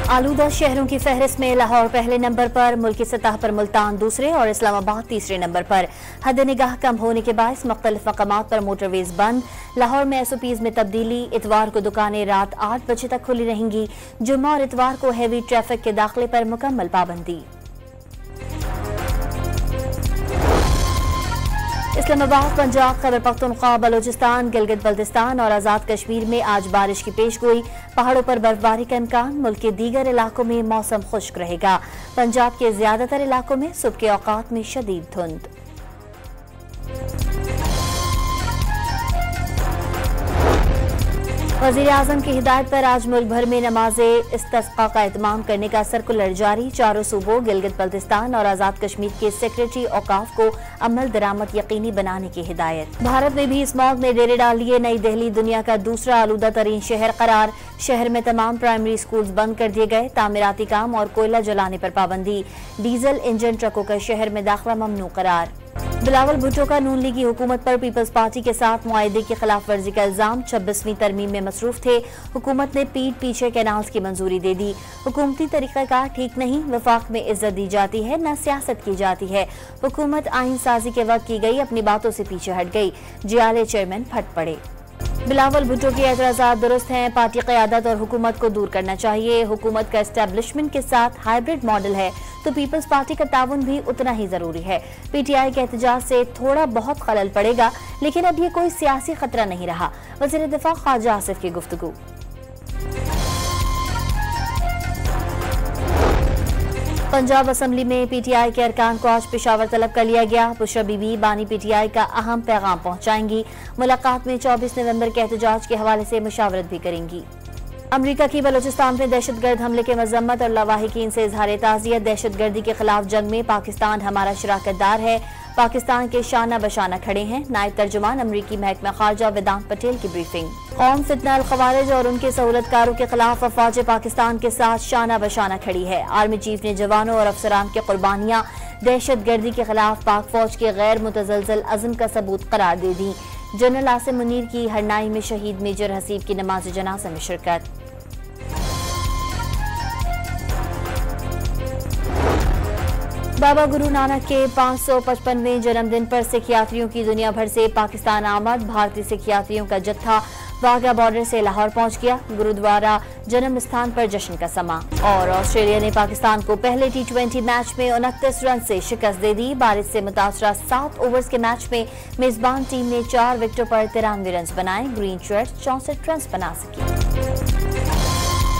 आलूदा शहरों की फहरिस्त में लाहौर पहले नंबर पर, मुल्की सतह पर मुल्तान दूसरे और इस्लामाबाद तीसरे नंबर पर। हद निगाह कम होने के बायस मुख्तलिफ मकामात पर मोटरवेज बंद। लाहौर में SOPs में तब्दीली। इतवार को दुकानें रात 8 बजे तक खुली रहेंगी। जुम्मा और इतवार को हैवी ट्रैफिक के दाखिले पर मुकम्मल पाबंदी। इस्लामाबाद, पंजाब, खैबर पख्तूनख्वा, बलोचिस्तान, गिलगित बल्तिस्तान और आज़ाद कश्मीर में आज बारिश की पेशगोई। पहाड़ों पर बर्फबारी का इम्कान। मुल्क के दीगर इलाकों में मौसम खुश्क रहेगा। पंजाब के ज्यादातर इलाकों में सुबह के औकात में शदीद धुंध। वज़ीर-ए-आज़म की हिदायत पर आज मुल्क भर में नमाज़-ए-इस्तिस्क़ा का एहतमाम करने का सर्कुलर जारी। चारों सूबों गिलगित बल्तिस्तान और आज़ाद कश्मीर के सेक्रेटरी औकाफ को अमल दरामद यकीनी बनाने की हिदायत। भारत में भी स्मॉग ने डेरे डाल लिए। नई दिल्ली दुनिया का दूसरा आलूदा तरीन शहर करार। शहर में तमाम प्राइमरी स्कूल्स बंद कर दिए गए। तामीराती काम और कोयला जलाने पर पाबंदी। डीजल इंजन ट्रकों का शहर में दाखिला ममनू करार। बिलावल भुट्टो का नून लीगी हुकूमत पर पीपल्स पार्टी के साथ मुआहदे की खिलाफ वर्जी का इल्जाम। 26वीं तरमीम में मसरूफ थे। हुकूमत ने पीठ पीछे कैनाल्स की मंजूरी दे दी। हुकूमती तरीक़ाकार ठीक नहीं। वफाक में इज्जत दी जाती है, न सियासत की जाती है। हुकूमत आइन साजी के वक्त की गई अपनी बातों से पीछे हट गई। JRA चेयरमैन फट पड़े। बिलावल भुट्टो के एतराज़ात दुरुस्त हैं। पार्टी क़यादत और हुकूमत को दूर करना चाहिए। हुकूमत का एस्टेब्लिशमेंट के साथ हाइब्रिड मॉडल है तो पीपल्स पार्टी का ताउन भी उतना ही जरूरी है। PTI के एहतजाज से थोड़ा बहुत खलल पड़ेगा, लेकिन अब ये कोई सियासी खतरा नहीं रहा। वज़ीर दिफा ख्वाजा आसिफ की गुफ्तगू। पंजाब असम्बली में PTI के अरकान को आज पेशावर तलब कर लिया गया। बुशरा बीबी बानी PTI का अहम पैगाम पहुंचाएंगी। मुलाकात में 24 नवंबर के एहतजाज के हवाले से मुशावरत भी करेंगी। अमरीका की बलोचिस्तान में दहशतगर्द हमले के मजम्मत और लवाहिकीन से इजहार ताज़ियत। दहशतगर्दी के खिलाफ जंग में पाकिस्तान हमारा शराकतदार है। पाकिस्तान के शाना बशाना खड़े हैं। नायब तर्जुमान अमरीकी महकमा खारजा वेदांत पटेल की ब्रीफिंग। कौम फितना अल खवारिज और उनके सहूलतकारों के खिलाफ अफवाज पाकिस्तान के साथ शाना बशाना खड़ी है। आर्मी चीफ ने जवानों और अफसरान की कुर्बानियां दहशतगर्दी के खिलाफ पाक फौज के गैर मुतजलजल अज़्म का सबूत करार दे दी। जनरल आसिम मुनीर की हरनाई में शहीद मेजर हसीब की नमाज जनाजा में शिरकत। बाबा गुरु नानक के 555वें जन्मदिन पर सिख यात्रियों की दुनिया भर से पाकिस्तान आमद। भारतीय सिख यात्रियों का जत्था वाघा बॉर्डर से लाहौर पहुंच गया। गुरुद्वारा जन्म स्थान पर जश्न का समा। और ऑस्ट्रेलिया ने पाकिस्तान को पहले T20 मैच में 29 रन से शिकस्त दे दी। बारिश से मुतासरा 7 ओवर्स के मैच में मेजबान टीम ने 4 विकेटों पर 93 रन बनाए। ग्रीन शर्ट 64 रन बना सकी।